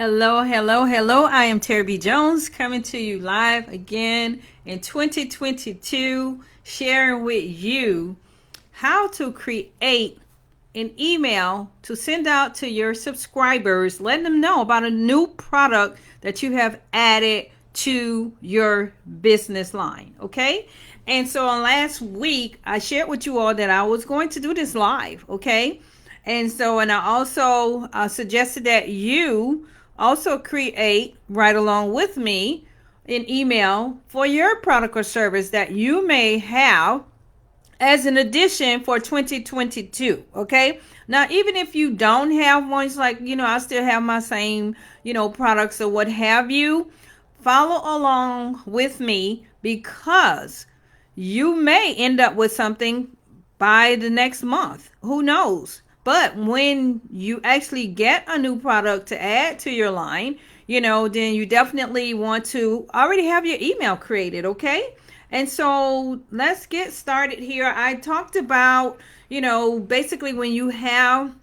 Hello, hello, hello. I am Terry B. Jones coming to you live again in 2022, sharing with you how to create an email to send out to your subscribers, letting them know about a new product that you have added to your business line. Okay. And so on last week, I shared with you all that I was going to do this live. Okay. And I also suggested that you also create right along with me an email for your product or service that you may have as an addition for 2022. Okay. Now, even if you don't have one, it's like, I still have my same, products or what have you. Follow along with me because you may end up with something by the next month. Who knows? But when you actually get a new product to add to your line, then you definitely want to already have your email created, okay? And so let's get started here. I talked about, basically when you have,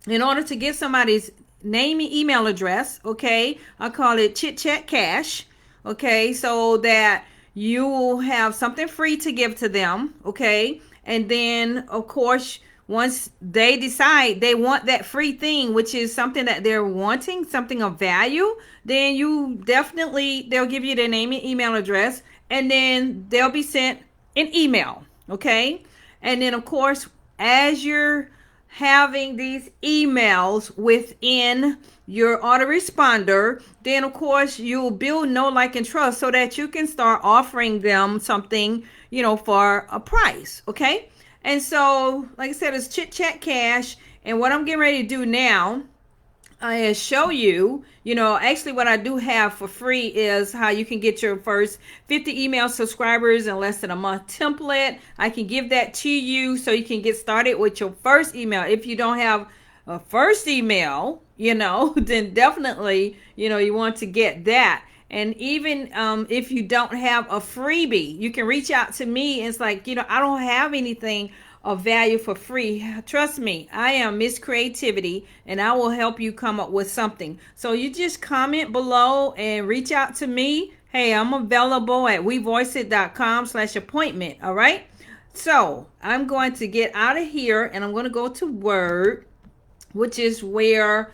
in order to get somebody's name and email address, okay, I call it chit chat cash, okay, so that you will have something free to give to them, okay? And then, of course, once they decide they want that free thing, which is something that they're wanting, something of value, then they'll give you their name and email address, and then they'll be sent an email, okay? And then, of course, as you're having these emails within your autoresponder, then of course you'll build know, like, and trust so that you can start offering them something, for a price, okay? And so, like I said, it's Chit Chat Cash. And what I'm getting ready to do now is show you, actually what I do have for free is how you can get your first 50 email subscribers in less than a month template. I can give that to you so you can get started with your first email. If you don't have a first email, then definitely, you want to get that. And even if you don't have a freebie, you can reach out to me. It's like, I don't have anything of value for free. Trust me, I am Miss Creativity, and I will help you come up with something. So you just comment below and reach out to me. Hey, I'm available at wevoiceit.com/appointment. All right. So I'm going to get out of here and I'm going to go to Word, which is where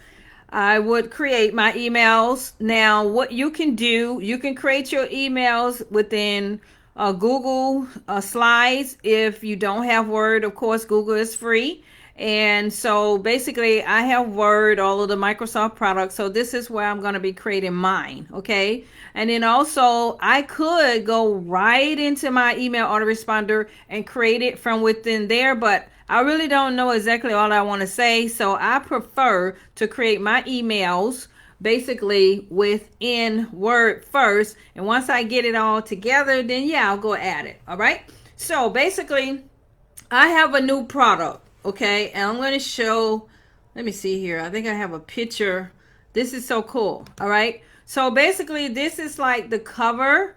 I would create my emails. Now, what you can do, you can create your emails within Google Slides. If you don't have Word, of course, Google is free. And so basically I have Word, all of the Microsoft products. So this is where I'm going to be creating mine. Okay. And then also I could go right into my email autoresponder and create it from within there, but I really don't know exactly all I want to say. So I prefer to create my emails basically within Word first. And once I get it all together, then I'll go add it. All right. So basically I have a new product. Okay. And I'm going to show, let me see here. I think I have a picture. This is so cool. All right. So basically this is like the cover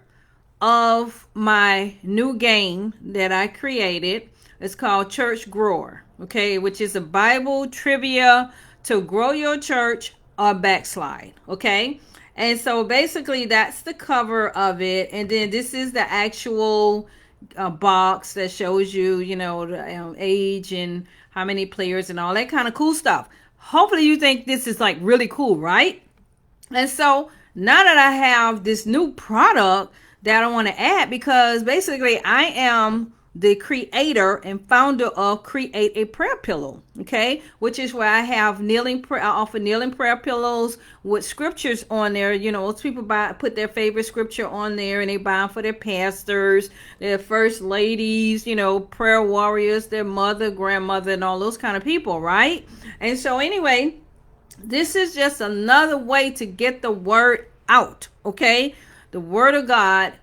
of my new game that I created. It's called Church Grower, okay, which is a Bible trivia to grow your church or backslide, okay? And so basically that's the cover of it. And then this is the actual box that shows you, the age and how many players and all that kind of cool stuff. Hopefully you think this is like really cool, right? And so now that I have this new product that I want to add, because basically I am the creator and founder of Create a Prayer Pillow, okay, which is where I have I offer kneeling prayer pillows with scriptures on there. Most people put their favorite scripture on there, and they buy them for their pastors, their first ladies, prayer warriors, their mother, grandmother, and all those kind of people, right? And so anyway, this is just another way to get the word out, okay? The word of God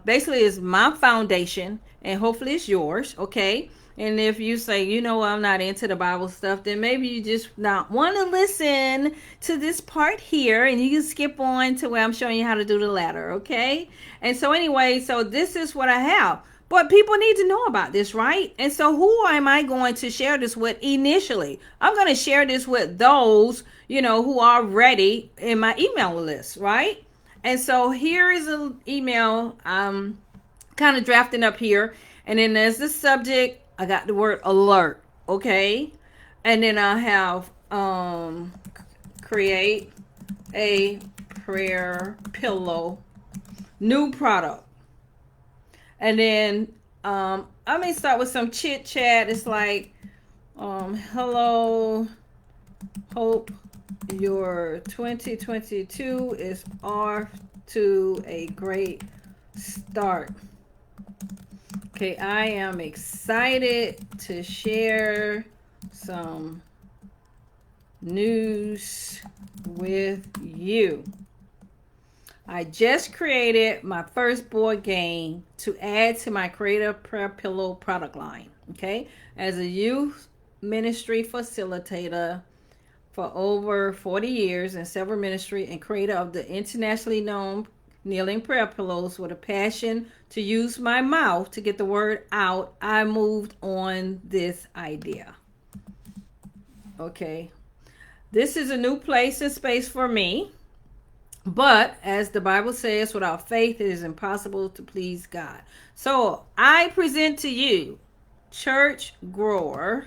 basically is my foundation, and hopefully it's yours, okay? And if you say, I'm not into the Bible stuff, then maybe you just not want to listen to this part here, and you can skip on to where I'm showing you how to do the latter, okay? And so anyway, so this is what I have. But people need to know about this, right? And so who am I going to share this with initially? I'm going to share this with those, who are already in my email list, right? And so here is an email I'm kind of drafting up here. And then there's the subject. I got the word alert, okay? And then I have create a prayer pillow, new product. And then I may start with some chit chat. It's like, hello, hope your 2022 is off to a great start. Okay, I am excited to share some news with you. I just created my first board game to add to my Creative Prayer Pillow product line. Okay, as a youth ministry facilitator for over 40 years in several ministry and creator of the internationally known kneeling prayer pillows with a passion to use my mouth to get the word out, I moved on this idea. Okay, this is a new place and space for me. But as the Bible says, without faith, it is impossible to please God. So I present to you, church grower,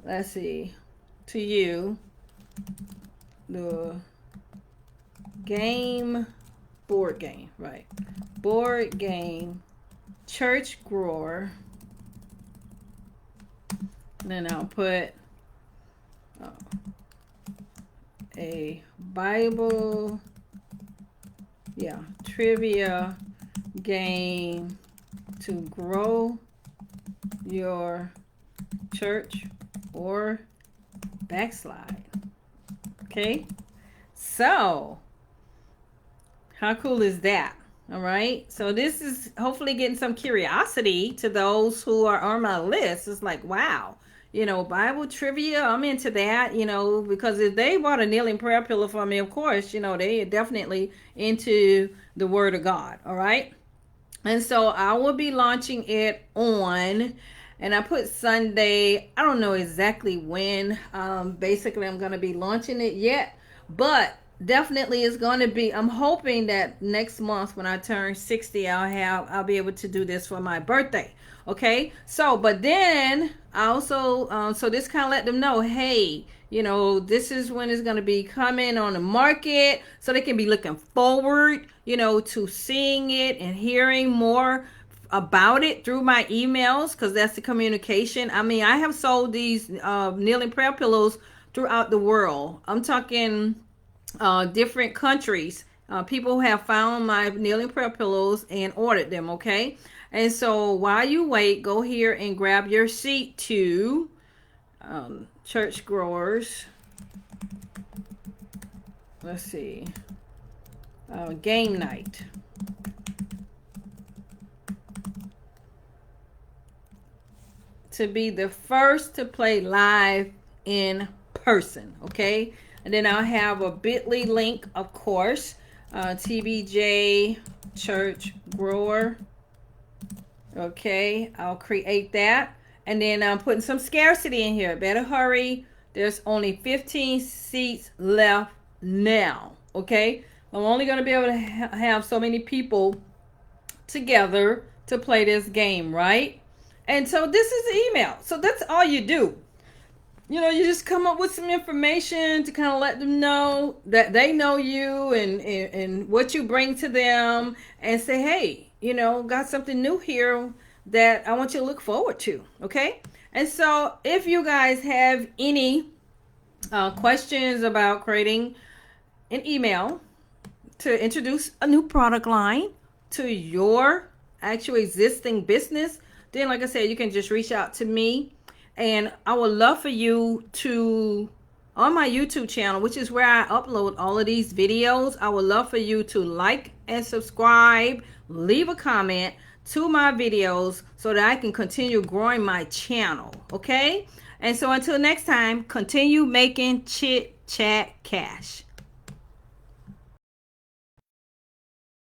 let's see, to you, the board game, right? Board game, church grower. And then I'll put a Bible, trivia game to grow your church or backslide. Okay, so how cool is that? All right, so this is hopefully getting some curiosity to those who are on my list. It's like, wow, Bible trivia, I'm into that, because if they bought a kneeling prayer pillow for me, of course, they are definitely into the Word of God. All right. And so I will be launching it on, and I put Sunday. I don't know exactly when. Basically, I'm going to be launching it yet, but definitely it's going to be, I'm hoping that next month when I turn 60, I'll be able to do this for my birthday. Okay, so but then I also so this kind of let them know, hey, this is when it's going to be coming on the market, so they can be looking forward, to seeing it and hearing more about it through my emails, because that's the communication. I mean, I have sold these kneeling prayer pillows throughout the world. I'm talking different countries. People have found my kneeling prayer pillows and ordered them. Okay. And so while you wait, go here and grab your seat to church growers. Let's see. Game night. To be the first to play live in person. Okay. And then I'll have a bit.ly link, of course. TBJ Church Grower. Okay, I'll create that. And then I'm putting some scarcity in here. Better hurry. There's only 15 seats left now. Okay, I'm only going to be able to have so many people together to play this game, right? And so this is the email. So that's all you do. You just come up with some information to kind of let them know that they know you and what you bring to them, and say, hey, got something new here that I want you to look forward to. Okay. And so if you guys have any questions about creating an email to introduce a new product line to your actual existing business, then like I said, you can just reach out to me. And I would love for you to, on my YouTube channel, which is where I upload all of these videos, I would love for you to like and subscribe, leave a comment to my videos so that I can continue growing my channel. Okay? And so until next time, continue making chit chat cash.